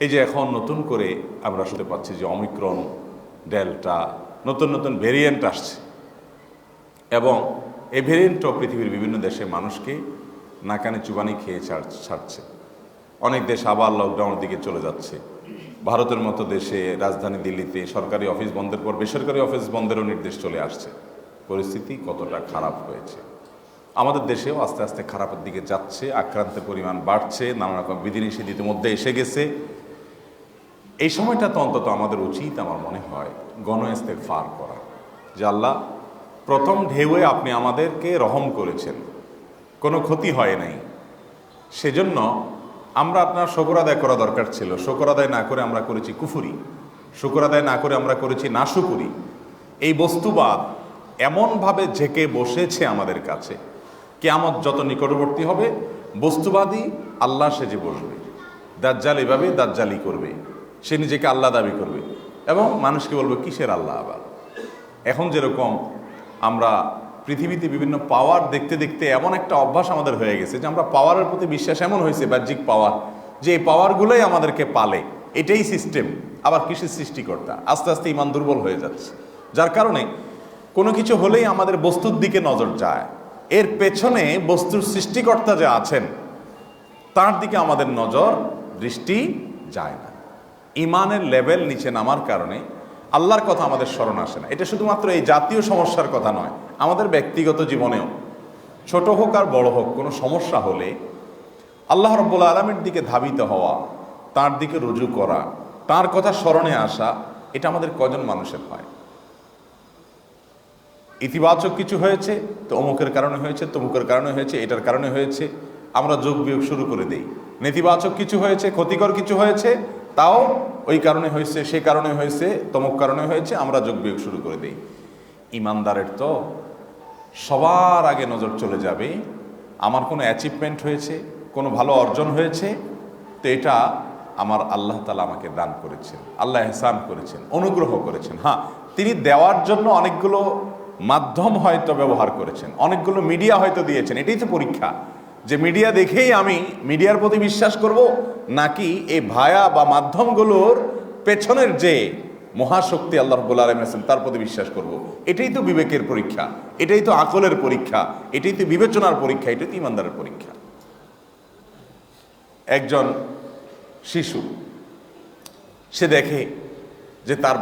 এই যে এখন নতুন করে আমরা শুনতে পাচ্ছি যে অমিক্রন, ডেল্টা, নতুন নতুন ভেরিয়েন্ট আসছে এবং এই ভেরিয়েন্টও পৃথিবীর বিভিন্ন দেশে মানুষকে নাকানে চুবানি খেয়ে ছাড়ছে। অনেক দেশ আবার লকডাউনের দিকে চলে যাচ্ছে। ভারতের মতো দেশে রাজধানী দিল্লিতে সরকারি অফিস বন্ধের পর বেসরকারি অফিস বন্ধেরও নির্দেশ চলে আসছে। পরিস্থিতি কতটা খারাপ হয়েছে। আমাদের দেশেও আস্তে আস্তে খারাপের দিকে যাচ্ছে, আক্রান্তের পরিমাণ বাড়ছে, নানা রকম বিধিনিষেধ ইতিমধ্যে এসে গেছে। এই সময়টা তো অন্তত আমাদের উচিত, আমার মনে হয়, গণ-ইস্তেগফার করা, যে আল্লাহ প্রথম ঢেউয়ে আপনি আমাদেরকে রহম করেছেন, কোনো ক্ষতি হয় নাই, সেজন্য আমরা আপনার শুকর আদায় করা দরকার ছিল। শুকর আদায় না করে আমরা করেছি কুফরি, শুকর আদায় না করে আমরা করেছি নাশুকুরি। এই বস্তুবাদ এমনভাবে ঝেঁকে বসেছে আমাদের কাছে, কিয়ামত যত নিকটবর্তী হবে বস্তুবাদী আল্লাহ সেজে বসবে, দাজ্জাল এভাবে দাজ্জালি করবে, সে নিজেকে আল্লাহ দাবি করবে এবং মানুষকে বলবে কিসের আল্লাহ। আবার এখন যেরকম আমরা পৃথিবীতে বিভিন্ন পাওয়ার দেখতে দেখতে এমন একটা অভ্যাস আমাদের হয়ে গেছে যে আমরা পাওয়ারের প্রতি বিশ্বাস এমন হয়েছে, বাহ্যিক পাওয়ার, যে এই পাওয়ারগুলোই আমাদেরকে পালে, এটাই সিস্টেম। আবার কিসের সৃষ্টিকর্তা? আস্তে আস্তে ইমান দুর্বল হয়ে যাচ্ছে, যার কারণে কোনো কিছু হলেই আমাদের বস্তুর দিকে নজর যায়। এর পেছনে বস্তুর সৃষ্টিকর্তা যে আছেন তার দিকে আমাদের নজর দৃষ্টি যায় না। ইমানের লেভেল নিচে নামার কারণে আল্লাহর কথা আমাদের স্মরণ আসে না। এটা শুধুমাত্র এই জাতীয় সমস্যার কথা নয়, আমাদের ব্যক্তিগত জীবনেও ছোট হোক আর বড় হোক, কোনো সমস্যা হলে আল্লাহ রাব্বুল আলামিনের দিকে ধাবিত হওয়া, তার দিকে রুজু করা, তার কথা স্মরণে আসা, এটা আমাদের কজন মানুষের হয়? ইতিবাচক কিছু হয়েছে তো অমুকের কারণে হয়েছে, তমুকের কারণে হয়েছে, এটার কারণে হয়েছে, আমরা যোগ বিয়োগ শুরু করে দেই। নেতিবাচক কিছু হয়েছে, ক্ষতিকর কিছু হয়েছে, তাও ওই কারণে হয়েছে, সে কারণে হয়েছে, তমুক কারণে হয়েছে, আমরা যোগ বিয়োগ শুরু করে দিই। ইমানদারের তো সবার আগে নজর চলে যাবে আমার কোনো অ্যাচিভমেন্ট হয়েছে, কোনো ভালো অর্জন হয়েছে, তো এটা আমার আল্লাহ তাআলা আমাকে দান করেছেন, আল্লাহ ইহসান করেছেন, অনুগ্রহ করেছেন। হ্যাঁ, তিনি দেওয়ার জন্য অনেকগুলো মাধ্যম হয়তো ব্যবহার করেছেন, অনেকগুলো মিডিয়া হয়তো দিয়েছেন। এটাই তো পরীক্ষা, যে মিডিয়া দেখেই আমি মিডিয়ার প্রতি বিশ্বাস করব, নাকি এই ভায়া বা মাধ্যমগুলোর পেছনের যে মহাশক্তি আল্লাহ রাব্বুল আলামিন আছেন তার প্রতি বিশ্বাস করব। এটাই তো বিবেকের পরীক্ষা, এটাই তো আকলের পরীক্ষা, এটাই তো বিবেচনার পরীক্ষা, এটাই তো ইমানদারের পরীক্ষা। একজন শিশু, সে দেখে যে তার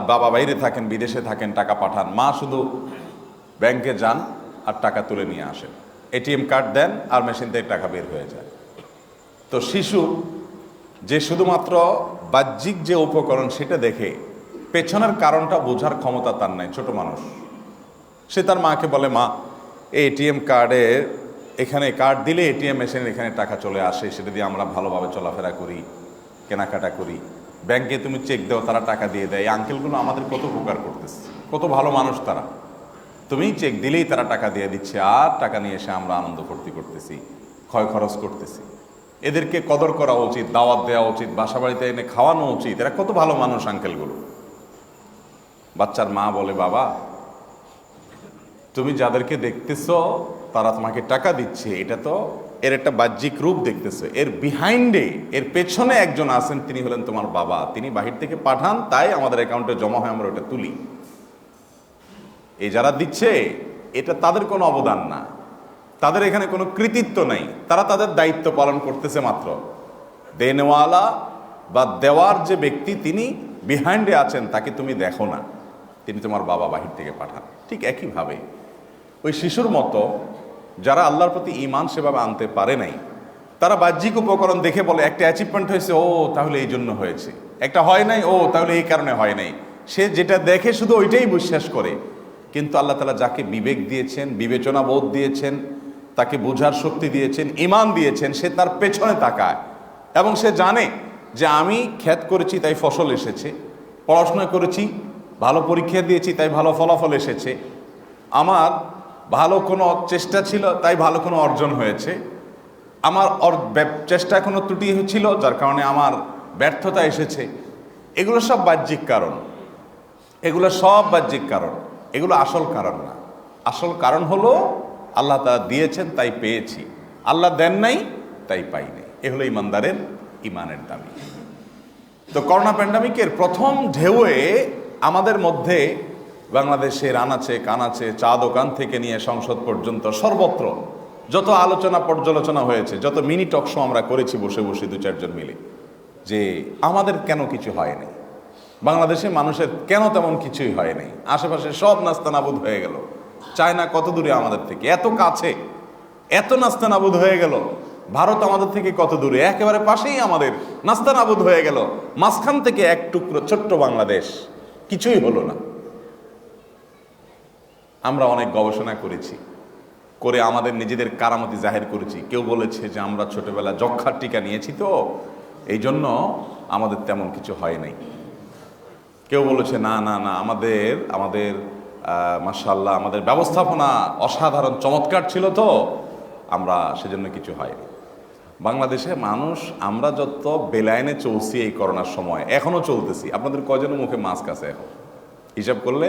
বাবা বাইরে থাকেন, বিদেশে থাকেন, টাকা পাঠান, মা শুধু ব্যাংকে যান আর টাকা তুলে নিয়ে আসেন, এটিএম কার্ড দেন আর মেশিন থেকে টাকা বের হয়ে যায়। তো শিশু যে শুধুমাত্র বাহ্যিক যে উপকরণ সেটা দেখে পেছনের কারণটা বোঝার ক্ষমতা তার নাই, ছোট মানুষ। সে তার মাকে বলে, মা, এই এটিএম কার্ডের এখানে কার্ড দিলে এটিএম মেশিনের এখানে টাকা চলে আসে, সেটা দিয়ে আমরা ভালোভাবে চলাফেরা করি, কেনাকাটা করি। ব্যাংকে তুমি চেক দাও, তারা টাকা দিয়ে দেয়। এই আঙ্কেলগুলো আমাদের কত উপকার করতেছে, কত ভালো মানুষ তারা। তুমি চেক দিলেই তারা টাকা দিয়ে দিচ্ছে, আর টাকা নিয়ে এসে আমরা আনন্দ ফুর্তি করতেছি, ক্ষয় খরচ করতেছি। এদেরকে কদর করা উচিত, দাওয়াত দেওয়া উচিত, বাসা বাড়িতে এনে খাওয়ানো উচিত, এরা কত ভালো মানুষ আঙ্কেলগুলো। বাচ্চার মা বলে, বাবা, তুমি যাদেরকে দেখতেছো তারা তোমাকে টাকা দিচ্ছে, এটা তো এর একটা বাহ্যিক রূপ দেখতেছো, এর বিহাইন্ডে, এর পেছনে একজন আছেন, তিনি হলেন তোমার বাবা, তিনি বাহির থেকে পাঠান, তাই আমাদের অ্যাকাউন্টে জমা হয়, আমরা ওটা তুলি। এই যারা দিচ্ছে এটা তাদের কোনো অবদান না, তাদের এখানে কোনো কৃতিত্ব নেই, তারা তাদের দায়িত্ব পালন করতেছে মাত্র। দেনওয়ালা বা দেওয়ার যে ব্যক্তি তিনি বিহাইন্ডে আছেন, তাকে তুমি দেখো না, তিনি তোমার বাবা বাহির থেকে পাঠান। ঠিক একইভাবে ওই শিশুর মতো যারা আল্লাহর প্রতি ঈমান সেভাবে আনতে পারে নাই, তারা বাহ্যিক উপকরণ দেখে বলে একটা অ্যাচিভমেন্ট হয়েছে, ও তাহলে এই জন্য হয়েছে, একটা হয় নাই, ও তাহলে এই কারণে হয় নাই। সে যেটা দেখে শুধু ওইটাই বিশ্বাস করে। কিন্তু আল্লাহ তাআলা যাকে বিবেক দিয়েছেন, বিবেচনা বোধ দিয়েছেন, তাকে বোঝার শক্তি দিয়েছেন, ঈমান দিয়েছেন, সে তার পেছনে তাকায় এবং সে জানে যে আমি ক্ষেত করেছি তাই ফসল এসেছে, পড়াশোনা করেছি, ভালো পরীক্ষা দিয়েছি তাই ভালো ফলাফল এসেছে, আমার ভালো কোনো চেষ্টা ছিল তাই ভালো কোনো অর্জন হয়েছে, আমার চেষ্টা কোনো ত্রুটি ছিল যার কারণে আমার ব্যর্থতা এসেছে। এগুলো সব বাহ্যিক কারণ, এগুলো সব বাহ্যিক কারণ, এগুলো আসল কারণ না। আসল কারণ হলো আল্লাহ তাআলা দিয়েছেন তাই পেয়েছি, আল্লাহ দেন নাই তাই পাই নাই। এ হলো ইমানদারের ইমানের দাবি। তো করোনা প্যান্ডামিকের প্রথম ঢেউয়ে আমাদের মধ্যে বাংলাদেশের আনাচে কানাচে, চা দোকান থেকে নিয়ে সংসদ পর্যন্ত সর্বত্র যত আলোচনা পর্যালোচনা হয়েছে, যত মিনি টক শো আমরা করেছি বসে বসে 2-4 জন মিলে, যে আমাদের কেন কিছু হয়নি, বাংলাদেশে মানুষের কেন তেমন কিছুই হয়নি, আশেপাশে সব নাস্তানাবুদ হয়ে গেল, চায়না কত দূরে আমাদের থেকে, এত কাছে এত নাস্তানাবুদ হয়ে গেল, ভারত আমাদের থেকে কত দূরে, একেবারে পাশেই আমাদের, নাস্তানাবুদ হয়ে গেল, মাঝখান থেকে এক টুকরো ছোট্ট বাংলাদেশ, কিছুই হলো না। আমরা অনেক গবেষণা করেছি, করে আমাদের নিজেদের কারামতি জাহির করেছি। কেউ বলেছে যে আমরা ছোটবেলা যক্ষার টিকা নিয়েছি, তো এই জন্য আমাদের তেমন কিছু হয় নাই। কেউ বলেছে না না না, আমাদের মাশাআল্লাহ আমাদের ব্যবস্থাপনা অসাধারণ চমৎকার ছিল, তো আমরা সেজন্য কিছু হয়নি। বাংলাদেশে মানুষ আমরা যত বেলাইনে চলছি এই করোনার সময়, এখনো চলতেছি। আপনাদের কয়জনের মুখে মাস্ক আছে? এখন হিসাব করলে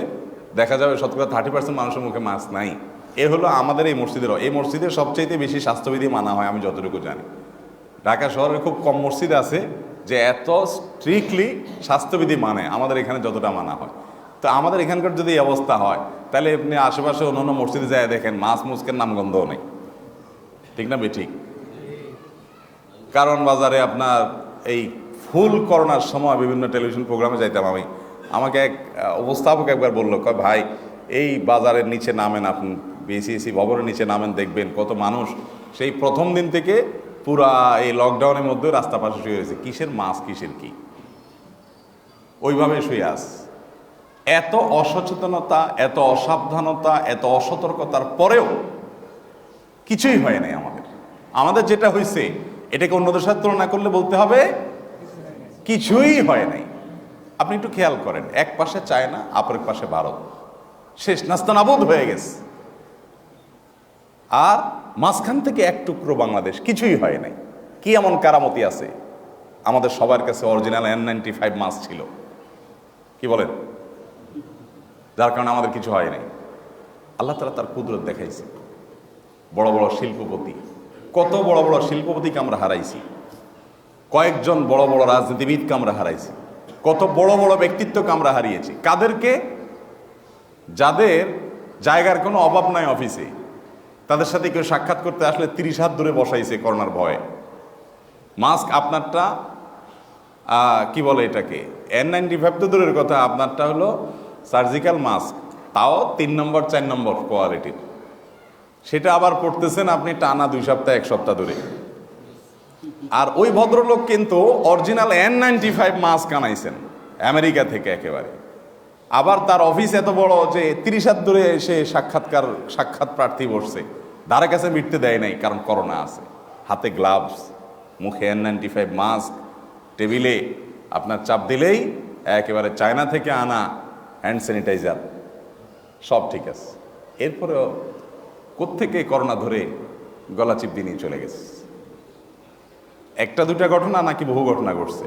দেখা যাবে 30% মানুষের মুখে মাস্ক নাই। এ হলো আমাদের এই মসজিদের সবচাইতে বেশি স্বাস্থ্যবিধি মানা হয় আমি যতটুকু জানি। ঢাকা শহরে খুব কম মসজিদ আছে যে এত স্ট্রিক্টলি স্বাস্থ্যবিধি মানে, আমাদের এখানে যতটা মানা হয়। তো আমাদের এখানকার যদি এই অবস্থা হয়, তাহলে আপনি আশেপাশে অন্যান্য মসজিদে যায় দেখেন মাছ মুসকের নামগন্ধও নেই, ঠিক না বেঠিক? কারণ বাজারে আপনার এই ফুল করোনার সময় বিভিন্ন টেলিভিশন প্রোগ্রামে যাইতাম আমি, আমাকে এক উপস্থাপক একবার বললো, কয় ভাই এই বাজারের নিচে নামেন, আপনি বিসিএসি ভবনের নিচে নামেন, দেখবেন কত মানুষ সেই প্রথম দিন থেকে পুরা এই লকডাউনের মধ্যে রাস্তা পাশে শুয়ে রয়েছে, কিসের মাছ কিসের কি, ওইভাবে শুয়ে আস। এত অসচেতনতা, এত অসাবধানতা, এত অসতর্কতার পরেও কিছুই হয় নাই আমাদের যেটা হয়েছে এটাকে অন্যদের সাথে তুলনা করলে বলতে হবে কিছুই হয় নাই। আপনি একটু খেয়াল করেন, এক পাশে চায়না, অপর পাশে ভারত, শেষ নাস্তানাবুদ হয়ে গেছে, আর মাঝখান থেকে এক টুকরো বাংলাদেশ, কিছুই হয় নাই। কি এমন কারামতি আছে? আমাদের সবার কাছে অরিজিনাল N95 মাস্ক ছিল, কি বলেন, যার কারণে আমাদের কিছু হয় নাই। আল্লাহ তাআলা তার কুদরত দেখাইছে। বড় বড় শিল্পপতি, কত বড় বড় শিল্পপতিকে আমরা হারাইছি, কয়েকজন বড় বড় রাজনীতিবিদকে আমরা হারাইছি, কত বড় বড় ব্যক্তিত্বকে আমরা হারিয়েছি। কাদেরকে? যাদের জায়গার কোনো অভাব নাই অফিসে, তাদের সাথে কেউ সাক্ষাৎ করতে আসলে 30 হাত দূরে বসাইছে করোনার ভয়ে। মাস্ক আপনারটা কি বলে এটাকে, N95 তো দূরের কথা, আপনারটা হলো সার্জিক্যাল মাস্ক, তাও 3 নম্বর 4 নম্বর কোয়ালিটির, সেটা আবার পড়তেছেন আপনি টানা 2 সপ্তাহ 1 সপ্তাহ ধরে। আর ওই ভদ্রলোক কিন্তু অরিজিনাল N95 মাস্ক আনাইছেন আমেরিকা থেকে একেবারে। আবার তার অফিস এত বড় যে 30 হাত দূরে এসে সাক্ষাৎ প্রার্থী বসছে, ধারে কাছে মিটতে দেয় নাই, কারণ করোনা আছে। হাতে গ্লাভস, মুখে N95 মাস্ক, টেবিলে আপনার চাপ দিলেই একেবারে চায়না থেকে আনা হ্যান্ড স্যানিটাইজার, সব ঠিক আছে। এরপরেও কোত্থেকে করোনা ধরে গলা চিপ দিয়ে নিয়ে চলে গেছে। একটা দুটা ঘটনা নাকি বহু ঘটনা ঘটছে?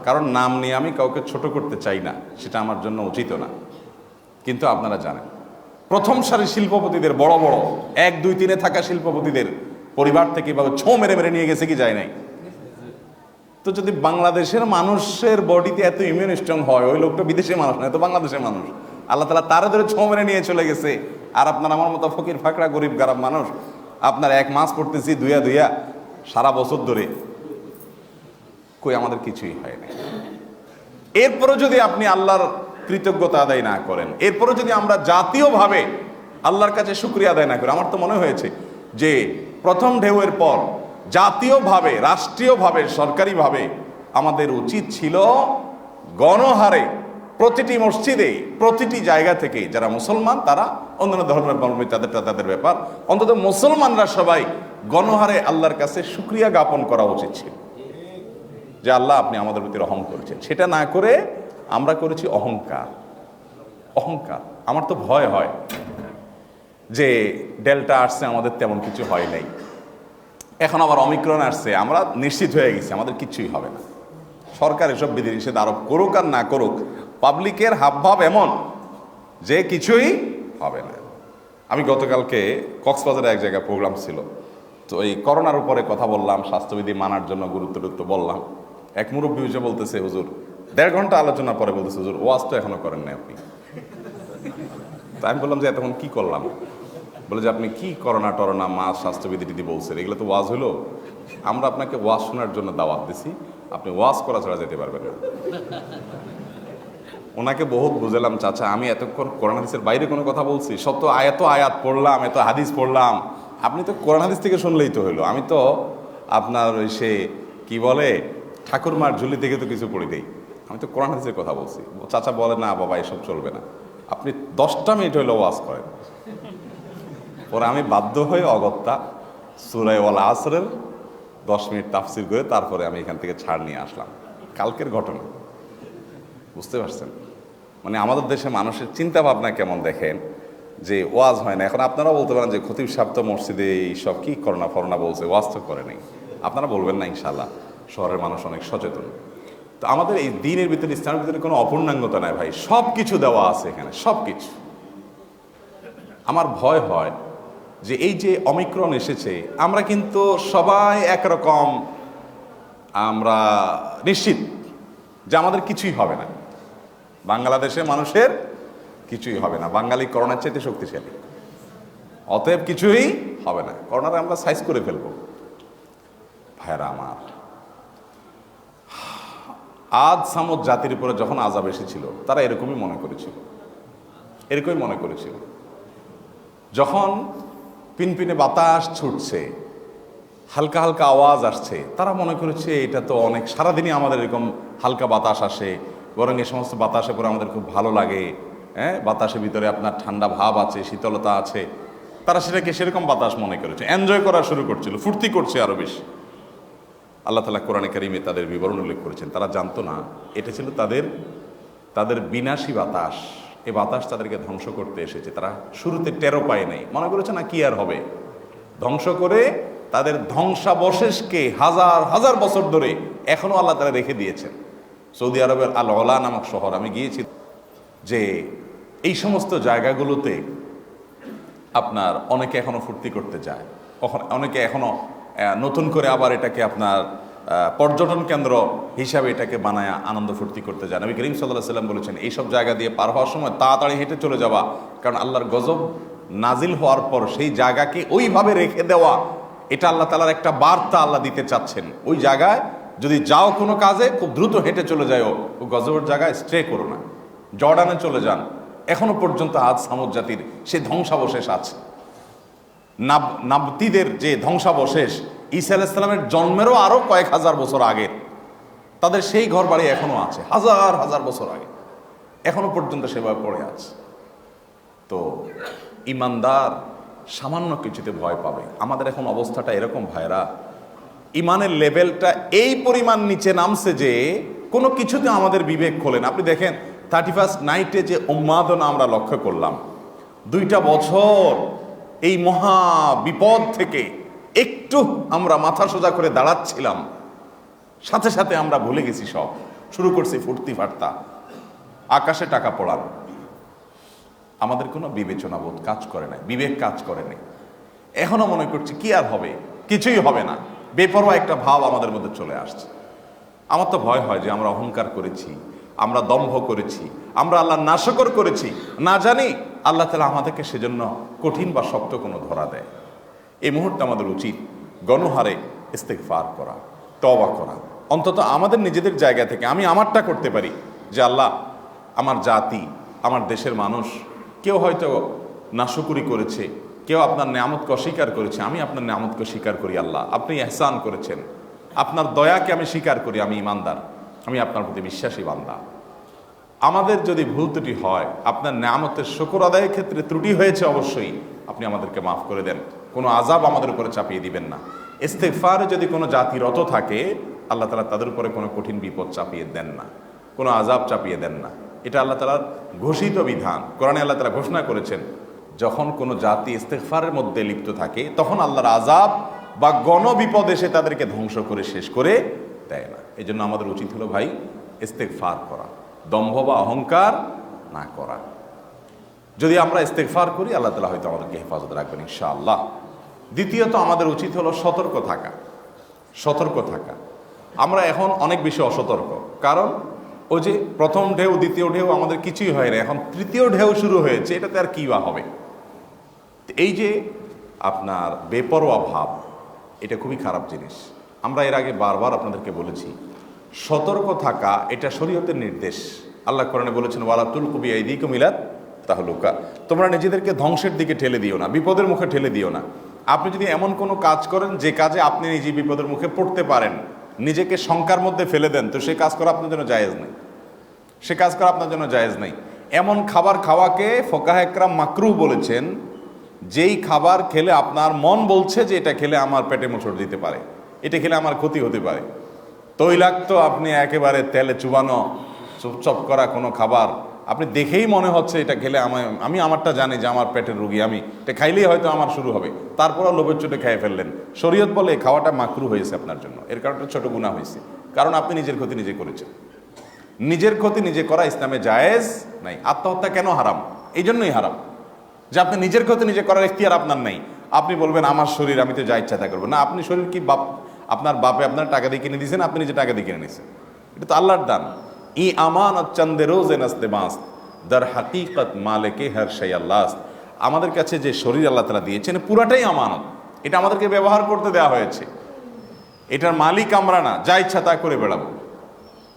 কারণ নাম নিয়ে আমি কাউকে ছোট করতে চাই না, সেটা আমার জন্য উচিত না। কিন্তু আপনারা জানেন, প্রথম সারি শিল্পপতিদের, বড় বড় 1, 2, 3 থাকা শিল্পপতিদের পরিবার থেকে এভাবে ছো মেরে মেরে নিয়ে গেছে কি যায় নাই? তো যদি বাংলাদেশের মানুষের বডিতে এত ইমিউন স্ট্রং হয়, ওই লোকটা বিদেশের মানুষ নয়, তো বাংলাদেশের মানুষ, আল্লাহ তাআলা তারা ধরে ছো মেরে নিয়ে চলে গেছে। আর আপনার আমার মতো ফকির ফাকড়া গরিব গারাব মানুষ, আপনার 1 মাস পড়তেছি দুইয়া সারা বছর ধরে, কই আমাদের কিছুই হয় না। এরপরে যদি আপনি আল্লাহর কৃতজ্ঞতা আদায় না করেন, এরপরে যদি আমরা জাতীয়ভাবে আল্লাহর কাছে শুকরিয়া আদায় না করি, আমার তো মনে হয়েছে যে প্রথম ঢেউয়ের পর জাতীয়ভাবে, রাষ্ট্রীয়ভাবে, সরকারিভাবে আমাদের উচিত ছিল গণহারে প্রতিটি মসজিদে, প্রতিটি জায়গা থেকে যারা মুসলমান, তারা অন্যান্য ধর্মের ধর্মী তাদের ব্যাপার, অন্তত মুসলমানরা সবাই গণহারে আল্লাহর কাছে শুকরিয়া জ্ঞাপন করা উচিত ছিল যে আল্লাহ আপনি আমাদের প্রতি রহম করেছেন। সেটা না করে আমরা করেছি অহংকার। আমার তো ভয় হয় যে ডেল্টা আসছে, আমাদের তেমন কিছু হয় নাই, এখন আবার অমিক্রন আসছে, আমরা নিশ্চিত হয়ে গেছি আমাদের কিছুই হবে না। সরকার এসব বিধিনিষেধ আরোপ করুক আর না করুক, পাবলিকের হাবভাব এমন যে কিছুই হবে না। আমি গতকালকে কক্সবাজারে এক জায়গায় প্রোগ্রাম ছিল, তো তো এই করোনার উপরে কথা বললাম, স্বাস্থ্যবিধি মানার জন্য গুরুত্ব বললাম। এক মুরব্বী এসে বলতেছে, হুজুর 1.5 ঘন্টা আলোচনার পরে বলতেছে, হুজুর ওয়াজ তো এখনো করেন নাই আপনি। তাই আমি বললাম যে এতক্ষণ কি করলাম? বলে যে আপনি কি করোনা টরোনা মাস স্বাস্থ্যবিধি টিধি বলছেন, এগুলো তো ওয়াজ হলো? আমরা আপনাকে ওয়াজ শোনার জন্য দাওয়াত দিছি, আপনি ওয়াজ করা ছাড়া যেতে পারবেন না। ওনাকে বহুত বুঝালাম, চাচা আমি এতক্ষণ কোরআন হাদিসের বাইরে কোনো কথা বলছি? সব তো আয়াত পড়লাম, এত হাদিস পড়লাম, আপনি তো কোরআন হাদিস থেকে শুনলেই তো হলো। আমি তো আপনার ওই সে কি বলে ঠাকুরমার ঝুলি থেকে তো কিছু পড়ি দেই, আমি তো কোরআন হাদিসের কথা বলছি। চাচা বলে, না বাবা এসব চলবে না, আপনি 10টা মিনিট হইলো ওয়াজ করেন। পরে আমি বাধ্য হয়ে অগত্যা সূরা ওয়াল আসরের 10 মিনিট তাফসির করে তারপরে আমি এখান থেকে ছাড় নিয়ে আসলাম। কালকের ঘটনা, বুঝতে পারছেন? মানে আমাদের দেশে মানুষের চিন্তা ভাবনা কেমন দেখেন, যে ওয়াজ হয় না। এখন আপনারা বলতে পারেন যে খতিব সাহেব তো মসজিদে এইসব কি করোনা ফরোনা বলছে, ওয়াজ তো করে নাই। আপনারা বলবেন না, ইনশাল্লাহ শহরের মানুষ অনেক সচেতন। তো আমাদের এই দিনের ভিতরে, ইসলামের ভিতরে কোনো অপূর্ণাঙ্গতা নাই ভাই, সব কিছু দেওয়া আছে এখানে, সব কিছু। আমার ভয় হয় যে এই যে অমিক্রণ এসেছে, আমরা কিন্তু সবাই একরকম, আমরা নিশ্চিত যে আমাদের কিছুই হবে না, বাংলাদেশের মানুষের কিছুই হবে না। বাঙালি করোনার চাইতে শক্তিশালী, অতএব কিছুই হবে না, করোনার আমরা সাইজ করে ফেলবো। ভাইরা আমার, আদ সামুদ জাতির উপরে যখন আযাব এসেছিল, তারা এরকমই মনে করেছিল। যখন পিনপিনে বাতাস ছুটছে, হালকা হালকা আওয়াজ আসছে, তারা মনে করেছে এটা তো অনেক, সারাদিনই আমাদের এরকম হালকা বাতাস আসে, বরং এই সমস্ত বাতাসে পরে আমাদের খুব ভালো লাগে। হ্যাঁ, বাতাসের ভিতরে আপনার ঠান্ডা ভাব আছে, শীতলতা আছে। তারা সেটাকে সেরকম বাতাস মনে করেছে, এনজয় করা শুরু করছিল, ফুর্তি করছে আরো বেশি। আল্লাহ তাআলা কোরআনে কারিমে তাদের বিবরণ উল্লেখ করেছেন। তারা জানতো না এটা ছিল তাদের বিনাশী বাতাস। এই বাতাস তাদেরকে ধ্বংস করতে এসেছে। তারা শুরুতে টেরও পায় নাই, মনে করেছে না কি আর হবে। ধ্বংস করে তাদের ধ্বংসাবশেষকে হাজার হাজার বছর ধরে এখনো আল্লাহ তাআলা রেখে দিয়েছেন। সৌদি আরবের আল ওলা নামক শহর, আমি গিয়েছি, যে এই সমস্ত জায়গাগুলোতে আপনার অনেকে এখনো ফুর্তি করতে যায়, অনেকে এখনো নতুন করে আবার এটাকে আপনার পর্যটন কেন্দ্র হিসাবে এটাকে বানায় আনন্দ ফুর্তি করতে যায়। নবী করিম সাল্লাল্লাহু আলাইহি ওয়াসাল্লাম বলেছেন, এইসব জায়গা দিয়ে পার হওয়ার সময় তাড়াতাড়ি হেঁটে চলে যাওয়া, কারণ আল্লাহর গজব নাজিল হওয়ার পর সেই জায়গাকে ওইভাবে রেখে দেওয়া, এটা আল্লাহ তাআলার একটা বার্তা আল্লাহ দিতে চাচ্ছেন। ওই জায়গায় যদি যাও কোনো কাজে, খুব দ্রুত হেঁটে চলে যাও, ও গজবের জায়গায় স্টে করো না। জর্ডানে চলে যান, এখনো পর্যন্ত আজ সামুদ জাতির সেই ধ্বংসাবশেষ আছে। নাবতীদের যে ধ্বংসাবশেষ, ঈসা আলাইহিস সালামের জন্মেরও আরো কয়েক হাজার বছর আগের, তাদের সেই ঘর বাড়ি এখনো আছে, হাজার হাজার বছর আগে, এখনো পর্যন্ত সেভাবে পড়ে আছে। তো ইমানদার সামান্য কিছুতে ভয় পাবে। আমাদের এখন অবস্থাটা এরকম ভাইরা, ইমানের লেভেলটা এই পরিমাণ নিচে নামছে যে কোনো কিছুতে আমাদের বিবেক খোলে না। আপনি দেখেন 31st নাইটে যে উন্মাদনা আমরা লক্ষ্য করলাম, 2টা বছর এই মহা বিপদ থেকে একটু আমরা মাথা সোজা করে দাঁড়াচ্ছিলাম, সাথে সাথে আমরা ভুলে গেছি সব, শুরু করছি ফুর্তি ফার্তা, আকাশে টাকা পড়ানো। আমাদের কোনো বিবেচনা বোধ কাজ করে না, বিবেক কাজ করে না। এখনো মনে করছি কি আর হবে, কিছুই হবে না, বেপরোয়া একটা ভাব আমাদের মধ্যে চলে আসছে। আমার তো ভয় হয় যে আমরা অহংকার করেছি, আমরা দম্ভ করেছি, আমরা আল্লাহ নাশকর করেছি, না জানি আল্লাহ তাআলা আমাদেরকে সেজন্য কঠিন বা শক্ত কোনো ধরা দেয়। এই মুহূর্তে আমাদের উচিত গণহারে ইস্তেগফার করা, তওবা করা, অন্তত আমাদের নিজেদের জায়গা থেকে আমি আমারটা করতে পারি, যে আল্লাহ আমার জাতি, আমার দেশের মানুষ, কেউ হয়তো নাশকরি করেছে, কেউ আপনার নিয়ামতকে অস্বীকার করেছে, আমি আপনার নিয়ামতকে স্বীকার করি। আল্লাহ আপনি ইহসান করেছেন, আপনার দয়াকে আমি স্বীকার করি, আমি ইমানদার, আমি আপনার প্রতি বিশ্বাসী বান্দা। আমাদের যদি ভুল ত্রুটি হয়, আপনার নিয়ামতের শুকর আদায়ের ক্ষেত্রে ত্রুটি হয়েছে, অবশ্যই আপনি আমাদেরকে মাফ করে দেন, কোনো আযাব আমাদের উপরে চাপিয়ে দিবেন না। ইস্তেগফারে যদি কোনো জাতি রত থাকে, আল্লাহ তাআলা তাদের উপরে কোনো কঠিন বিপদ চাপিয়ে দেন না, কোনো আযাব চাপিয়ে দেন না। এটা আল্লাহ তাআলার ঘোষিত বিধান। কোরআনে আল্লাহ তাআলা ঘোষণা করেছেন, যখন কোনো জাতি ইস্তেগফারের মধ্যে লিপ্ত থাকে, তখন আল্লাহর আযাব বা গণবিপদ এসে তাদেরকে ধ্বংস করে শেষ করে দেয় না। এই জন্য আমাদের উচিত হলো ভাই ইস্তেগফার করা, দম্ভ বা অহংকার না করা। যদি আমরা ইস্তেগফার করি, আল্লাহ তাআলা হয়তো আমাদেরকে হেফাজত রাখবেন ইনশাআল্লাহ। দ্বিতীয়ত আমাদের উচিত হলো সতর্ক থাকা। সতর্ক থাকা। আমরা এখন অনেক বেশি অসতর্ক, কারণ ওই যে প্রথম ঢেউ দ্বিতীয় ঢেউ আমাদের কিছুই হয় না, এখন তৃতীয় ঢেউ শুরু হয়েছে, এটাতে আর কী বা হবে। এই যে আপনার বেপরোয়া ভাব, এটা খুবই খারাপ জিনিস। আমরা এর আগে বারবার আপনাদেরকে বলেছি, সতর্ক থাকা এটা শরীয়তের নির্দেশ। আল্লাহ কোরআনে বলেছেন, ওয়ালা তুলকু বিআইদিকুম ইলা তাহলুকা, তোমরা নিজেদেরকে ধ্বংসের দিকে ঠেলে দিও না, বিপদের মুখে ঠেলে দিও না। আপনি যদি এমন কোনো কাজ করেন যে কাজে আপনি নিজে বিপদের মুখে পড়তে পারেন, নিজেকে শঙ্কার মধ্যে ফেলে দেন, তো সে কাজ করা আপনার জন্য জায়েজ নেই, সে কাজ করা আপনার জন্য জায়েজ নেই। এমন খাবার খাওয়াকে ফোকাহ একরাম মাকরুহ বলেছেন, যেই খাবার খেলে আপনার মন বলছে যে এটা খেলে আমার পেটে মোচড় দিতে পারে, এটা খেলে আমার ক্ষতি হতে পারে। তৈলাক্ত আপনি একেবারে তেলে চুবানো চুপচপ করা কোনো খাবার আপনি দেখেই মনে হচ্ছে এটা খেলে আমি আমারটা জানি যে আমার পেটের রুগী, আমি এটা খাইলেই হয়তো আমার শুরু হবে, তারপরও লোভের চোটে খেয়ে ফেললেন। শরীয়ত বলে এই খাওয়াটা মাকরুহ হয়েছে আপনার জন্য, এর কারণটা ছোট গুনাহ হয়েছে, কারণ আপনি নিজের ক্ষতি নিজে করেছেন। নিজের ক্ষতি নিজে করা ইসলামে জায়েজ নাই। আত্মহত্যা কেন হারাম? এই জন্যই হারাম যে আপনি নিজের ক্ষতি নিজে করার এখতিয়ার আপনার নাই। আপনি বলবেন আমার শরীর, আমি তো যা ইচ্ছা তা করবো না। আপনি শরীর কি আপনার বাপে আপনার টাকা দিয়ে কিনে দিয়েছেন, আপনি নিজে টাকা দিয়ে কিনে নিয়েছেন? এটা তো আল্লাহর দান। ই আমানত চন্দে রোজে নাস্তে বাঁস দার হাকিকত মালেকে হর শাই আল্লাহ। আমাদের কাছে যে শরীর আল্লাহ তাআলা দিয়েছেন পুরাটাই আমানত, এটা আমাদেরকে ব্যবহার করতে দেওয়া হয়েছে, এটার মালিক আমরা না, যা ইচ্ছা তা করে বেড়াবো।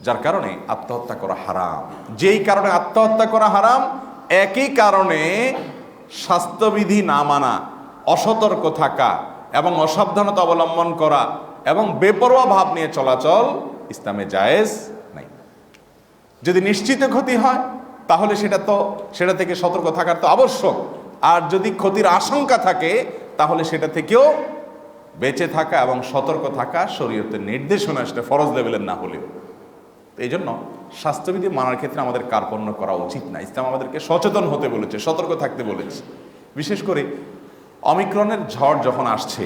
যার কারণে আত্মহত্যা করা হারাম। যেই কারণে আত্মহত্যা করা হারাম, একই কারণে স্বাস্থ্যবিধি না মানা, অসতর্ক থাকা এবং অসাবধানতা অবলম্বন করা এবং বেপরোয়া ভাব নিয়ে চলাচল ইসলামে জায়েজ নাই। যদি নিশ্চিত ক্ষতি হয় তাহলে সেটা থেকে সতর্ক থাকার তো আবশ্যক, আর যদি ক্ষতির আশঙ্কা থাকে তাহলে সেটা থেকেও বেঁচে থাকা এবং সতর্ক থাকা শরীয়তের নির্দেশনা, সেটা ফরজ লেভেলের না হলেও। এই জন্য স্বাস্থ্যবিধি মানার ক্ষেত্রে আমাদের কার্পণ্য করা উচিত না। ইসলাম আমাদেরকে সচেতন হতে বলেছে, সতর্ক থাকতে বলেছে। বিশেষ করে অমিক্রনের ঝড় যখন আসছে,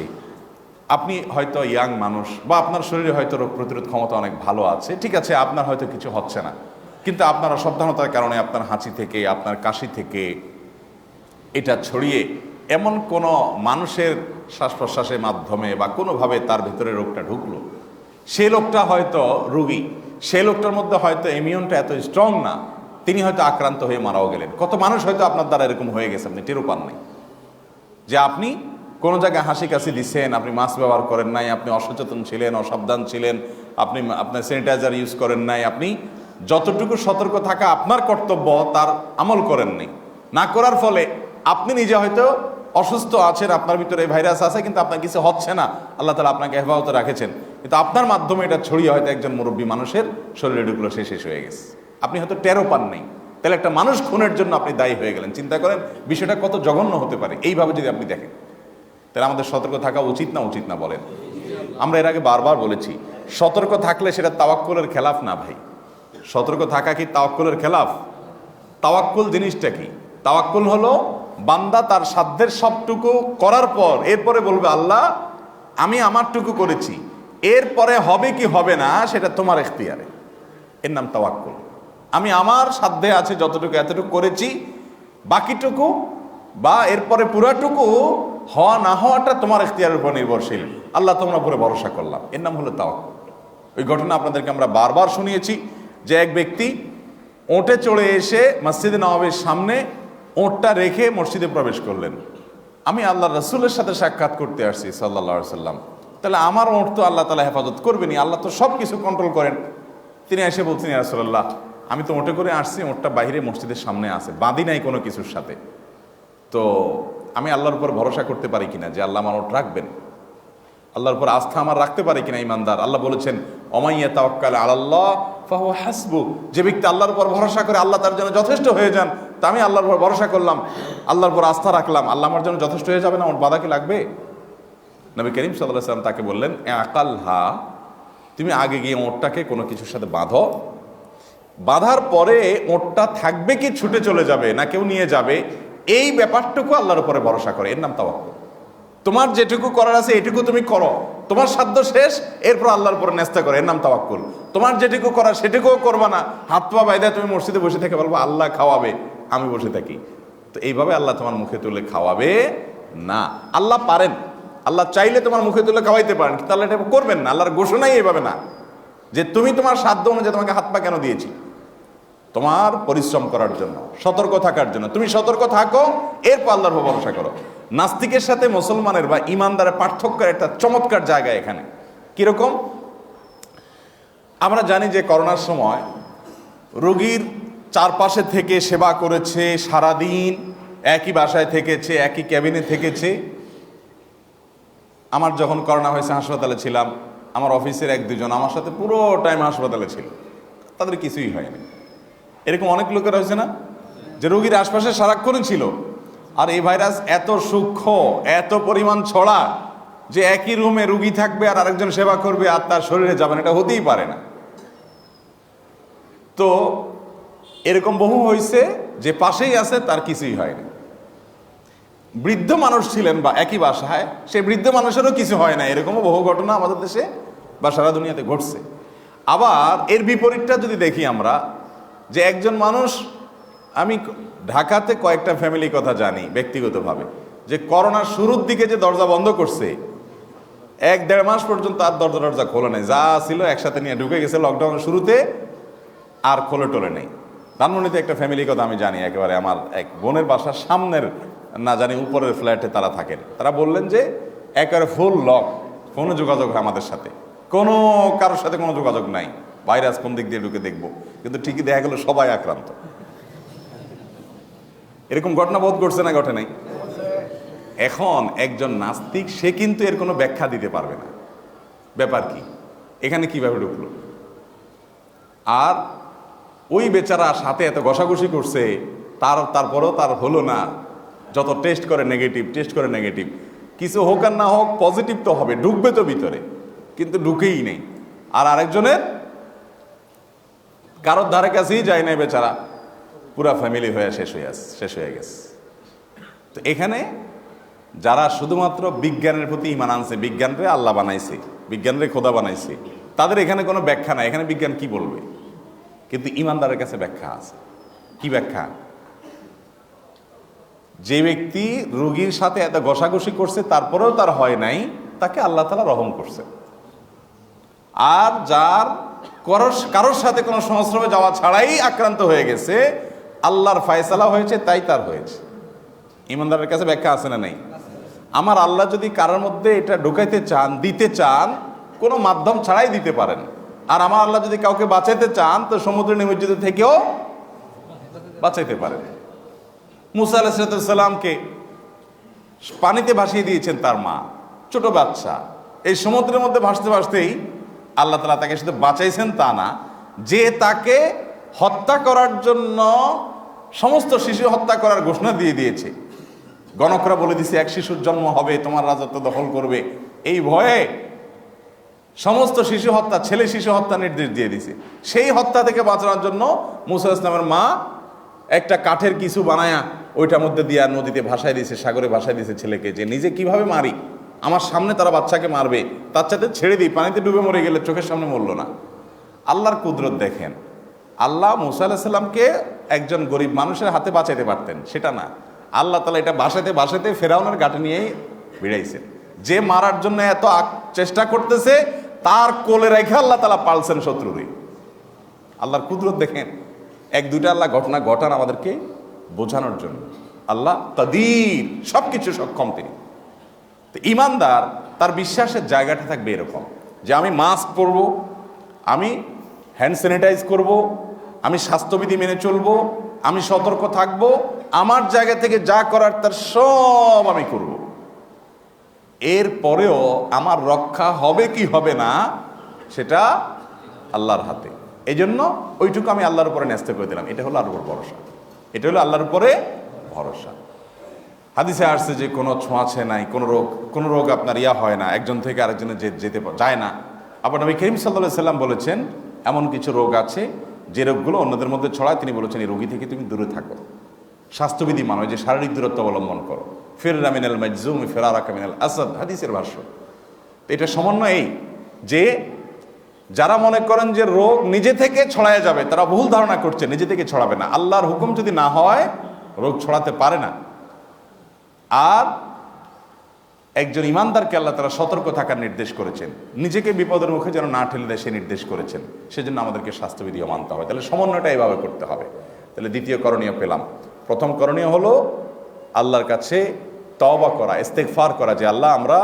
আপনি হয়তো ইয়াং মানুষ বা আপনার শরীরে হয়তো রোগ প্রতিরোধ ক্ষমতা অনেক ভালো আছে, ঠিক আছে, আপনার হয়তো কিছু হচ্ছে না, কিন্তু আপনার অসাবধানতার কারণে আপনার হাঁচি থেকে, আপনার কাশি থেকে এটা ছড়িয়ে এমন কোনো মানুষের শ্বাস প্রশ্বাসের মাধ্যমে বা কোনোভাবে তার ভিতরে রোগটা ঢুকলো, সে লোকটা হয়তো রোগী, সে লোকটার মধ্যে হয়তো ইমিউনটা এত স্ট্রং না, তিনি হয়তো আক্রান্ত হয়ে মারাও গেলেন। কত মানুষ হয়তো আপনার দ্বারা এরকম হয়ে গেছে, আপনি টেরও পান নাই যে আপনি কোনো জায়গায় হাসি কাশি দিচ্ছেন, আপনি মাস্ক ব্যবহার করেন নাই, আপনি অসচেতন ছিলেন, অসাবধান ছিলেন, আপনি আপনার স্যানিটাইজার ইউজ করেন নাই, আপনি যতটুকু সতর্ক থাকা আপনার কর্তব্য তার আমল করেন নাই। না করার ফলে আপনি নিজে হয়তো অসুস্থ আছেন, আপনার ভিতরে ভাইরাস আছে, কিন্তু আপনার কিছু হচ্ছে না, আল্লাহ তাআলা আপনাকে হেফাজতে রাখেছেন, কিন্তু আপনার মাধ্যমে এটা ছড়িয়ে হয়তো একজন মুরব্বী মানুষের শরীরে ঢুকলো, সে শেষ হয়ে গেছে, আপনি হয়তো টেরও পান নাই। তাহলে একটা মানুষ খুনের জন্য আপনি দায়ী হয়ে গেলেন। চিন্তা করেন বিষয়টা কত জঘন্য হতে পারে এইভাবে যদি আপনি দেখেন। তাহলে আমাদের সতর্ক থাকা উচিত না বলেন? আমরা এর আগে বারবার বলেছি, সতর্ক থাকলে সেটা তাওয়াক্কুলের খেলাফ না ভাই। সতর্ক থাকা কি তাওয়াক্কুলের খেলাফ? তাওয়াক্কুল জিনিসটা কি? তাওয়াক্কুল হলো বান্দা তার সাধ্যের সবটুকু করার পর এরপরে বলবে, আল্লাহ আমি আমারটুকু করেছি, এরপরে হবে কি হবে না সেটা তোমার এখতিয়ারে, এর নাম তাওয়াক্কুল। আমি আমার সাধ্যে আছে যতটুকু এতটুকু করেছি, বাকিটুকু বা এরপরে পুরাটুকু হওয়া না হওয়াটা তোমার এখতিয়ারের উপর নির্ভরশীল, আল্লাহ তোমরা উপরে ভরসা করলাম, এর নাম হলো তাওয়াক্কুল। ওই ঘটনা আপনাদেরকে আমরা বারবার শুনিয়েছি যে এক ব্যক্তি ওঁটে চড়ে এসে মসজিদে নববীর সামনে ওঁটটা রেখে মসজিদে প্রবেশ করলেন। আমি আল্লাহ রাসূলের সাথে সাক্ষাৎ করতে আসছি সাল্লাল্লাহু আলাইহি সাল্লাম, তাহলে আমার ওঁট তো আল্লাহ তাআলা হেফাজত করবেনি, আল্লাহ তো সব কিছু কন্ট্রোল করেন। তিনি এসে বলছেন, ইয়া রাসূলুল্লাহ আমি তো ওঁটে করে আসছি, ওঁটটা বাইরে মসজিদের সামনে আছে, বাঁধি নাই কোনো কিছুর সাথে, তো আমি আল্লাহর উপর ভরসা করতে পারি কিনা যে আল্লাহ আমার ওঁট রাখবেন, আল্লাহর উপর আস্থা আমার রাখতে পারি কিনা ইমানদার? আল্লাহ বলেছেন, ওমাইয়া তাওয়াক্কাল আলাল্লাহ ফাহুয়া হাসবু, যে ব্যক্তি আল্লাহর উপর ভরসা করে আল্লাহ তার জন্য যথেষ্ট হয়ে যান। তা আমি আল্লাহর উপর ভরসা করলাম, আল্লাহর উপর আস্থা রাখলাম, আল্লাহ আমার জন্য যথেষ্ট হয়ে যাবে না, ওর বাধা কি লাগবে? নবী করিম সাল্লাল্লাহু আলাইহি ওয়াসাল্লাম তাকে বললেন, আকালহা, তুমি আগে গিয়ে ওঁটটাকে কোনো কিছুর সাথে বাঁধো, বাঁধার পরে ওঁটটা থাকবে কি ছুটে চলে যাবে না কেউ নিয়ে যাবে, এই ব্যাপারটুকু আল্লাহর উপরে ভরসা করে, এর নাম তাওয়াক্কুল। তোমার যেটুকু করার আছে এটুকু তুমি করো, তোমার সাধ্য শেষ, এরপর আল্লাহর উপরে ন্যস্ত করে, এর নাম তাওয়াক্কুল। তোমার যেটুকু করার সেটুকুও করবা না, হাত পা বাইদা তুমি মসজিদে বসে থেকে বলবো আল্লাহ খাওয়াবে, আমি বসে থাকি, তো এইভাবে আল্লাহ তোমার মুখে তুলে খাওয়াবে না। আল্লাহ পারেন, আল্লাহ চাইলে তোমার মুখে তুলে খাওয়াইতে পারেন, কিন্তু আল্লাহ এটা করবেন না। আল্লাহর ঘোষণাই এভাবে না যে তুমি তোমার সাধ্য অনুযায়ী তোমাকে হাত পা কেন দিয়েছি, তোমার পরিশ্রম করার জন্য, সতর্ক থাকার জন্য। তুমি সতর্ক থাকো, এরপর আল্লাহর উপর ভরসা করো। নাস্তিকের সাথে মুসলমানের বা ইমানদারের পার্থক্যের একটা চমৎকার জায়গা এখানে। কিরকম? আমরা জানি যে করোনার সময় রোগীর চারপাশে থেকে সেবা করেছে, সারাদিন একই বাসায় থেকেছে, একই ক্যাবিনে থেকেছে। আমার যখন করোনা হয়েছে হাসপাতালে ছিলাম, আমার অফিসের এক দুজন আমার সাথে পুরো টাইম হাসপাতালে ছিল, তাদের কিছুই হয়নি। এরকম অনেক লোকের হয়েছে না, যে রোগীর আশপাশে সারাক্ষণই ছিল। আর এই ভাইরাস এত সূক্ষ্ম, এত পরিমাণ ছড়া যে একই রুমে রুগী থাকবে আর আরেকজন সেবা করবে আর তার শরীরে যাবে না, এটা হতেই পারে না। তো এরকম বহু হয়েছে যে পাশেই আছে, তার কিছুই হয়নি। বৃদ্ধ মানুষ ছিলেন বা একই বাসায়, সেই বৃদ্ধ মানুষেরও কিছু হয় না। এরকমও বহু ঘটনা আমাদের দেশে বা সারা দুনিয়াতে ঘটছে। আবার এর বিপরীতটা যদি দেখি আমরা, যে একজন মানুষ, আমি ঢাকাতে কয়েকটা ফ্যামিলির কথা জানি ব্যক্তিগতভাবে, যে করোনার শুরুর দিকে যে দরজা বন্ধ করছে, 1-1.5 মাস পর্যন্ত আর দরজা খোলে নেই। যা ছিল একসাথে নিয়ে ঢুকে গেছে লকডাউনের শুরুতে, আর খোলে টোলে নেই। ধানমন্ডিতে একটা ফ্যামিলির কথা আমি জানি, একেবারে আমার এক বোনের বাসার সামনের না জানি উপরের ফ্ল্যাটে তারা থাকেন। তারা বললেন যে একেবারে ফুল লক, কোনো যোগাযোগ হয় আমাদের সাথে, কোনো কারোর সাথে কোনো যোগাযোগ নাই, ভাইরাস কোন দিক দিয়ে ঢুকে দেখবো। কিন্তু ঠিকই দেখা গেল সবাই আক্রান্ত। এরকম ঘটনা বোধ করছে না, ঘটে নাই? এখন একজন নাস্তিক, সে কিন্তু এর কোনো ব্যাখ্যা দিতে পারবে না, ব্যাপার কি, এখানে কিভাবে ঢুকলো। আর ওই বেচারা সাথে এত ঘষাঘষি করছে, তারপরেও তার হলো না। যত টেস্ট করে নেগেটিভ, কিছু হোক আর না হোক পজিটিভ তো হবে, ঢুকবে তো ভিতরে, কিন্তু ঢুকেই নেই। আর আরেকজনের কারোর ধারে কাছেই যায় নাই বেচারা, পুরা ফ্যামিলি হয়ে শেষ হয়ে গেছে। তো এখানে যারা শুধুমাত্র বিজ্ঞানের প্রতি ঈমান আনছে, বিজ্ঞানরে আল্লাহ বানাইছে, বিজ্ঞানরে খোদা বানাইছে, তাদের এখানে কোনো ব্যাখ্যা নাই, এখানে বিজ্ঞান কি বলবে। কিন্তু ঈমানদারের কাছে ব্যাখ্যা আছে। কি ব্যাখ্যা? যে ব্যক্তি রোগীর সাথে এত ঘষাঘষি করছে তারপরেও তার হয় নাই, তাকে আল্লাহ তাআলা রহম করছে। আর যার কারোর সাথে কোনো সংস্রবে যাওয়া ছাড়াই আক্রান্ত হয়ে গেছে, আল্লাহর ফয়সালা হয়েছে, তাই তার হয়েছে। ঈমানদারের কাছে ব্যাখ্যা আছে না নাই? আমার আল্লাহ যদি কারোর মধ্যে এটা ঢুকাইতে চান, দিতে চান, কোনো মাধ্যম ছাড়াই দিতে পারেন। আর আমার আল্লাহ যদি কাউকে বাঁচাইতে চান, তো সমুদ্র নিমজ্জিত থেকেও বাঁচাইতে পারেন। মুসা আলাইহিস সালামকে পানিতে ভাসিয়ে দিয়েছেন তার মা, ছোট বাচ্চা। এই সমুদ্রের মধ্যে ভাসতে ভাসতেই আল্লাহ তাআলা তাকে শুধু বাঁচাইছেন তা না, যে তাকে হত্যা করার জন্য সমস্ত শিশু হত্যা করার ঘোষণা দিয়ে দিয়েছে। গণকরা বলে দিছে এক শিশুর জন্ম হবে, তোমার রাজত্ব দখল করবে। এই ভয়ে সমস্ত শিশু হত্যা, ছেলে শিশু হত্যা নির্দেশ দিয়ে দিছে। সেই হত্যা থেকে বাঁচানোর জন্য মুসা ইসলামের মা একটা কাঠের কিছু বানায়া ওইটার মধ্যে দিয়া নদীতে ভাসায় দিয়েছে, সাগরে ভাসায় দিয়েছে ছেলেকে, যে নিজে কিভাবে মারি, আমার সামনে তারা বাচ্চাকে মারবে, তার সাথে ছেড়ে দিই, পানিতে ডুবে মরে গেলে চোখের সামনে মরলো না। আল্লাহর কুদরত দেখেন। আল্লাহ মুসা আলাইহিস সালামকে একজন গরিব মানুষের হাতে বাঁচাইতে পারতেন, সেটা না। আল্লাহ তাআলা এটা বাসাতে ফেরাউনের ঘাটে নিয়েই ভিড়াইছেন। যে মারার জন্য এত চেষ্টা করতেছে, তার কোলে রেখে আল্লাহ তাআলা পালছেন শত্রুরে। আল্লাহর কুদরত দেখেন। এক দুইটা আল্লাহ ঘটনা ঘটান আমাদেরকে বোঝানোর জন্য। আল্লাহ কাদির, সবকিছু সক্ষম তিনি। তো ঈমানদার, তার বিশ্বাসের জায়গাটা থাকবে এরকম, যে আমি মাস্ক পরবো, আমি হ্যান্ড স্যানিটাইজ করব, আমি স্বাস্থ্যবিধি মেনে চলবো, আমি সতর্ক থাকবো, আমার জায়গা থেকে যা করার তার সব আমি করব। এরপরেও আমার রক্ষা হবে কি হবে না সেটা আল্লাহর হাতে। এই জন্য ওইটুকু আমি আল্লাহর উপরে ন্যস্ত করে দিলাম। এটা হলো আল্লাহর উপর ভরসা, এটা হলো আল্লাহর উপরে ভরসা। হাদিসে আসছে যে কোনো ছোঁয়াছে নাই, কোনো রোগ আপনার হয় না, একজন থেকে আরেকজনে যেতে যায় না। আবার নবী করিম সাল্লাল্লাহু আলাইহি ওয়াসাল্লাম বলেছেন এমন কিছু রোগ আছে যে রোগগুলো অন্যদের মধ্যে ছড়ায়। তিনি বলেছেন এই রোগী থেকে তুমি দূরে থাকো, স্বাস্থ্যবিধি মানো, যে শারীরিক দূরত্ব অবলম্বন করো। ফিররা মিনাল মাজজুম ফিরারাকা মিনাল আসাদ, হাদিসের ভাষ্য। তো এটা সমন্বয় এই যে যারা মনে করেন যে রোগ নিজে থেকে ছড়ায় যাবে, তারা ভুল ধারণা করছে, নিজে থেকে ছড়াবে না। আল্লাহর হুকুম যদি না হয় রোগ ছড়াতে পারে না। আর একজন ইমানদারকে আল্লাহ তাআলা সতর্ক থাকার নির্দেশ করেছেন, নিজেকে বিপদের মুখে যেন না ঠেলে দেয় সে নির্দেশ করেছেন। সেজন্য আমাদেরকে স্বাস্থ্যবিধিও মানতে হবে। তাহলে সমন্বয়টা এইভাবে করতে হবে। তাহলে দ্বিতীয় করণীয় পেলাম। প্রথম করণীয় হলো আল্লাহর কাছে তওবা করা, ইস্তেগফার করা, যে আল্লাহ আমরা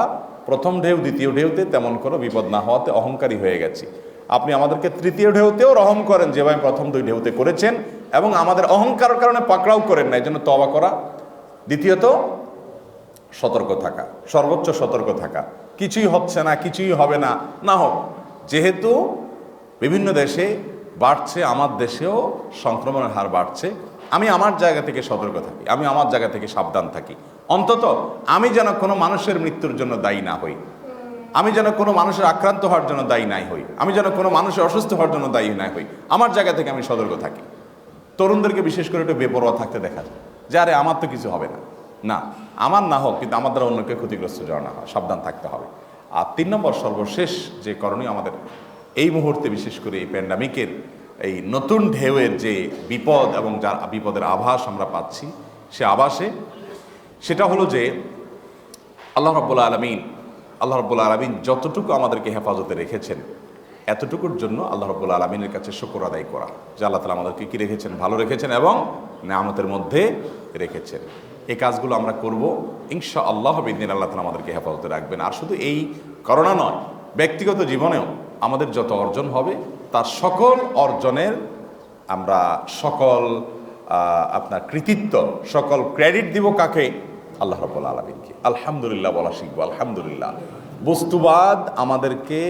প্রথম ঢেউ দ্বিতীয় ঢেউতে তেমন কোনো বিপদ না হওয়াতে অহংকারী হয়ে গেছি। আপনি আমাদেরকে তৃতীয় ঢেউতেও রহম করেন যেভাবে প্রথম দুই ঢেউতে করেছেন, এবং আমাদের অহংকারের কারণে পাকড়াও করেন না, এই জন্য তওবা করা। দ্বিতীয়ত সতর্ক থাকা, সর্বোচ্চ সতর্ক থাকা। কিছুই হচ্ছে না, কিছুই হবে না, না হোক, যেহেতু বিভিন্ন দেশে বাড়ছে, আমার দেশেও সংক্রমণের হার বাড়ছে, আমি আমার জায়গা থেকে সতর্ক থাকি, আমি আমার জায়গা থেকে সাবধান থাকি। অন্তত আমি যেন কোনো মানুষের মৃত্যুর জন্য দায়ী না হই, আমি যেন কোনো মানুষের আক্রান্ত হওয়ার জন্য দায়ী নাই হই, আমি যেন কোনো মানুষের অসুস্থ হওয়ার জন্য দায়ী না হই, আমার জায়গা থেকে আমি সতর্ক থাকি। তরুণদেরকে বিশেষ করে একটু বেপরোয়া থাকতে দেখা যায়, যে আরে আমার তো কিছু হবে না, না আমার না হোক, কিন্তু আমার দ্বারা অন্যকে ক্ষতিগ্রস্ত যেন না হয়, সাবধান থাকতে হবে। আর 3 নম্বর সর্বশেষ যে করণীয় আমাদের এই মুহূর্তে, বিশেষ করে এই প্যান্ডামিকের এই নতুন ঢেউয়ের যে বিপদ এবং যার বিপদের আভাস আমরা পাচ্ছি, সে আভাসে সেটা হলো যে আল্লাহ রাব্বুল আলামিন যতটুকু আমাদেরকে হেফাজতে রেখেছেন, এতটুকুর জন্য আল্লাহ রাব্বুল আলামিনের কাছে শুকর আদায় করা, যে আল্লাহ তাআলা আমাদেরকে কি রেখেছেন, ভালো রেখেছেন এবং নেয়ামতের মধ্যে রেখেছেন। এই কাজগুলো আমরা করব ইনশাআল্লাহ, বিদিন আল্লাহ তাআলা আমাদেরকে হেফাজতে রাখবেন। আর শুধু এই করোনা নয়, ব্যক্তিগত জীবনেও আমাদের যত অর্জন হবে, তার সকল অর্জনের আমরা সকল আপনার কৃতিত্ব, সকল ক্রেডিট দিব কাকে? আল্লাহ রাব্বুল আলামিনকে। আলহামদুলিল্লাহ বলা শিখবো। আলহামদুলিল্লাহ। বস্তুবাদ আমাদেরকে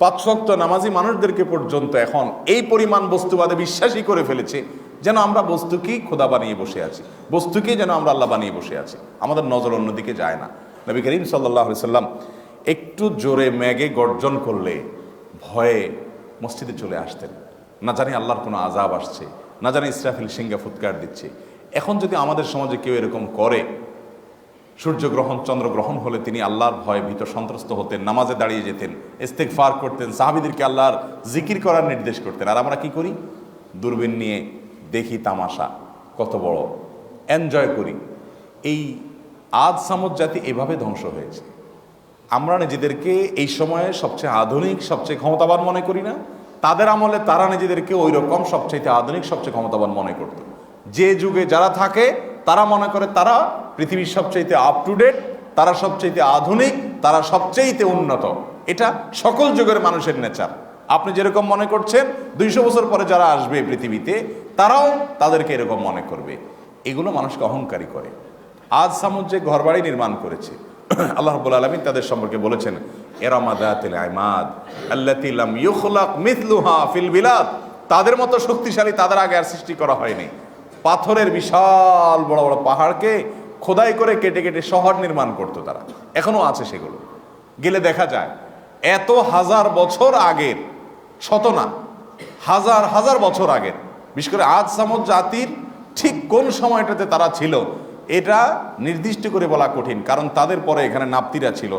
5 ওয়াক্ত নামাজি মানুষদেরকে পর্যন্ত এখন এই পরিমাণ বস্তুবাদে বিশ্বাসী করে ফেলেছে, যেন আমরা বস্তুকেই খোদা বানিয়ে বসে আছি, বস্তুকেই যেন আমরা আল্লাহ বানিয়ে বসে আছি, আমাদের নজর অন্যদিকে যায় না। নবী করিম সাল্লাল্লাহু আলাইহি সাল্লাম একটু জোরে মেঘে গর্জন করলে ভয়ে মসজিদে চলে আসতেন, না জানি আল্লাহর কোনো আযাব আসছে, না জানি ইসরাফিল সিংহা ফুৎকার দিচ্ছে। এখন যদি আমাদের সমাজে কেউ এরকম করে, সূর্যগ্রহণ চন্দ্রগ্রহণ হলে তিনি আল্লাহর ভয়ে ভীত সন্ত্রস্ত হতেন, নামাজে দাঁড়িয়ে যেতেন, ইস্তেগফার করতেন, সাহাবীদেরকে আল্লাহর জিকির করার নির্দেশ করতেন। আর আমরা কি করি? দূরবীন নিয়ে দেখি তামাশা, কত বড় এনজয় করি। এই আদ সামুদ জাতি এভাবে ধ্বংস হয়েছে। আমরা নিজেদেরকে এই সময়ে সবচেয়ে আধুনিক, সবচেয়ে ক্ষমতাবান মনে করি না? তাদের আমলে তারা নিজেদেরকে ওই রকম সবচেয়ে আধুনিক, সবচেয়ে ক্ষমতাবান মনে করত। যে যুগে যারা থাকে তারা মনে করে তারা পৃথিবীর সবচাইতে আপ টু ডেট, তারা সবচাইতে আধুনিক, তারা সবচাইতে উন্নত। এটা সকল যুগের মানুষের নেচার। আপনি যেরকম মনে করছেন, 200 বছর পরে যারা আসবে পৃথিবীতে তারাও তাদেরকে এরকম মনে করবে। এগুলো মানুষকে অহংকারী করে। আজ সামুদ যে ঘরবাড়ি নির্মাণ করেছে, আল্লাহ রাব্বুল আলামিন তাদের সম্পর্কে বলেছেন, ইরামা যাতিল ইমাদ আল্লাতী লাম ইউখলাক মিথলুহা ফিল বিলাদ। তাদের মতো শক্তিশালী তাদের আগে আর সৃষ্টি করা হয়নি। পাথরের বিশাল বড় বড় পাহাড়কে খোদাই করে কেটে কেটে শহর নির্মাণ করতো তারা, এখনো আছে সেগুলো। গেলে দেখা যায় এত হাজার বছর আগের, শত না হাজার হাজার বছর আগের, বিশেষ করে আদ সামুদ জাতির ঠিক কোন সময়টাতে তারা ছিল এটা নির্দিষ্ট করে বলা কঠিন, কারণ তাদের পরে এখানে নাপ্তিরা ছিল।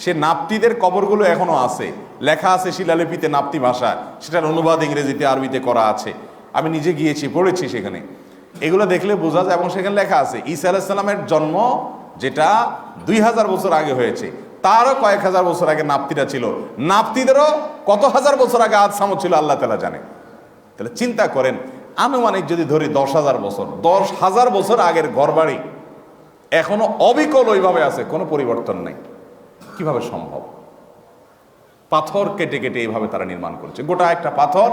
সে নাপ্তিদের কবরগুলো এখনো আছে, লেখা আছে শিলালিপিতে নাপ্তি ভাষা, সেটার অনুবাদ ইংরেজিতে আরবিতে করা আছে। আমি নিজে গিয়েছি, পড়েছি সেখানে। এগুলো দেখলে বোঝা যায়, এবং সেখানে লেখা আছে ঈসা আলাইহিস সালামের জন্ম যেটা 2000 বছর আগে হয়েছে, তারও কয়েক হাজার বছর আগে নাপ্তিরা ছিল। নাপ্তিদেরও কত হাজার বছর আগে আদ সামুদ ছিল আল্লাহ তাআলা জানে। তাহলে চিন্তা করেন, আনুমানিক যদি ধরি 10,000 বছর, 10,000 বছর আগের ঘরবাড়ি এখনো অবিকল ওইভাবে আছে, কোনো পরিবর্তন নেই। কিভাবে সম্ভব? পাথর কেটে কেটে এইভাবে তারা নির্মাণ করছে। গোটা একটা পাথর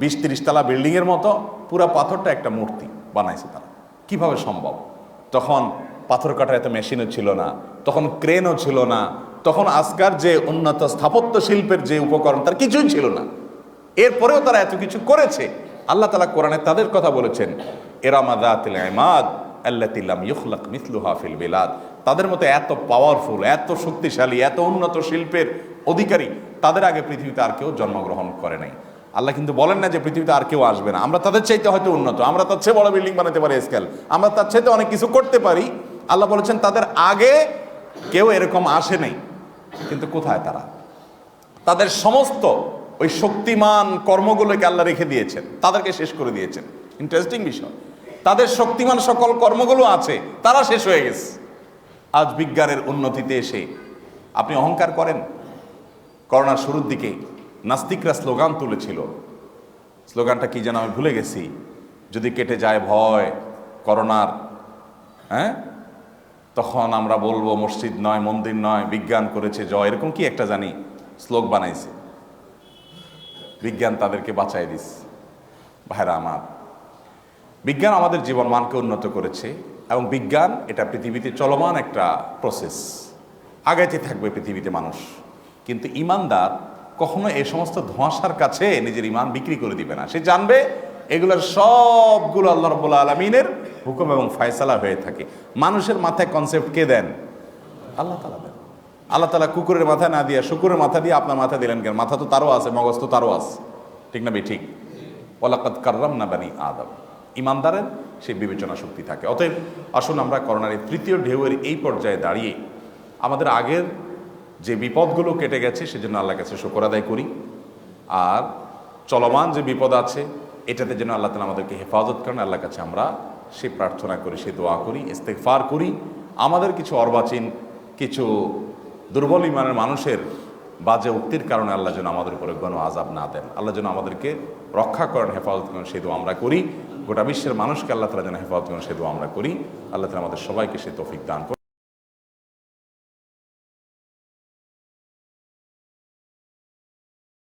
20-30 তলা বিল্ডিং এর মতো, পুরা পাথরটা একটা মূর্তি বানাইছে তারা। কিভাবে সম্ভব? তখন পাথর কাটার এত মেশিনও ছিল না, তখন ক্রেনও ছিল না, তখন আজকার যে উন্নত স্থাপত্য শিল্পের যে উপকরণ তার কিছুই ছিল না। এরপরেও তারা এত কিছু করেছে। আল্লাহ তাআলা কোরআনে তাদের কথা বলেছেন, ইরামা যাতিল ইমাদ আল্লাতী লাম ইউখলাক মিথলুহা ফিল বিলাদ। তাদের মতো এত পাওয়ারফুল, এত শক্তিশালী, এত উন্নত শিল্পের অধিকারী তাদের আগে পৃথিবীতে আর কেউ জন্মগ্রহণ করে নাই। আল্লাহ কিন্তু বলেন না যে পৃথিবীতে আর কেউ আসবে না, আমরা তাদের চাইতে হয়তো উন্নত, আমরা তার চেয়ে বড় বিল্ডিং বানাতে পারি, স্কেল, আমরা তার চাইতে অনেক কিছু করতে পারি। আল্লাহ বলেছেন তাদের আগে কেউ এরকম আসে নাই। কিন্তু কোথায় তারা? তাদের সমস্ত ওই শক্তিমান কর্মগুলোকে আল্লাহ রেখে দিয়েছেন, তাদেরকে শেষ করে দিয়েছেন। ইন্টারেস্টিং বিষয়, তাদের শক্তিমান সকল কর্মগুলো আছে, তারা শেষ হয়ে গেছে। আজ বিজ্ঞানের উন্নতিতে এসে আপনি অহংকার করেন। করোনার শুরুর দিকে নাস্তিকরা স্লোগান তুলেছিল, স্লোগানটা কি যেন আমি ভুলে গেছি, যদি কেটে যায় ভয় করোনার, হ্যাঁ তখন আমরা বলবো মসজিদ নয় মন্দির নয় বিজ্ঞান করেছে জয়, এরকম কি একটা জানি শ্লোক বানাইছে। বিজ্ঞান তাদেরকে বাঁচাই দিস। ভাইরা আমার, বিজ্ঞান আমাদের জীবনমানকে উন্নত করেছে এবং বিজ্ঞান এটা পৃথিবীতে চলমান একটা প্রসেস, আগাইতে থাকবে পৃথিবীতে মানুষ। কিন্তু ইমানদার কখনো এই সমস্ত ধোঁয়াশার কাছে নিজের ইমান বিক্রি করে দিবে না। সে জানবে এগুলোর সবগুলো আল্লাহ রাব্বুল আলামিনের হুকুম এবং ফয়সালা হয়ে থাকে। মানুষের মাথায় কনসেপ্ট কে দেন? আল্লাহ তাআলা দেন। আল্লাহ তাআলা কুকুরের মাথা না দিয়ে শুকুরের মাথা দিয়ে আপনার মাথা দিলেন কেন? মাথা তো তারও আছে, মগজ তো তারও আছে, ঠিক না? ঠিক। ওয়ালাকাদ কাররামনা বানি আদম। ইমানদারের সেই বিবেচনা শক্তি থাকে। অতএব আসুন আমরা করোনার এই তৃতীয় ঢেউয়ের এই পর্যায়ে দাঁড়িয়ে আমাদের আগের যে বিপদগুলো কেটে গেছে সেজন্য আল্লাহর কাছে শুকর আদায় করি, আর চলমান যে বিপদ আছে এটাতে যেন আল্লাহ তাআলা আমাদেরকে হেফাজত করেন, আল্লাহর কাছে আমরা সে প্রার্থনা করি, সে দোয়া করি, ইস্তেগফার করি। আমাদের কিছু অর্বাচীন কিছু দুর্বল ইমানের মানুষের বাজে উক্তির কারণে আল্লাহ যেন আমাদের উপরে গণ আযাব না দেন, আল্লাহ যেন আমাদেরকে রক্ষা করেন, হেফাজত করেন, সেই দোয়া আমরা করি। গোটা বিশ্বের মানুষকে আল্লাহ তাআলা যেন হেফাজত করেন সেই দোয়া আমরা করি। আল্লাহ তাআলা আমাদের সবাইকে সে তৌফিক দান করেন।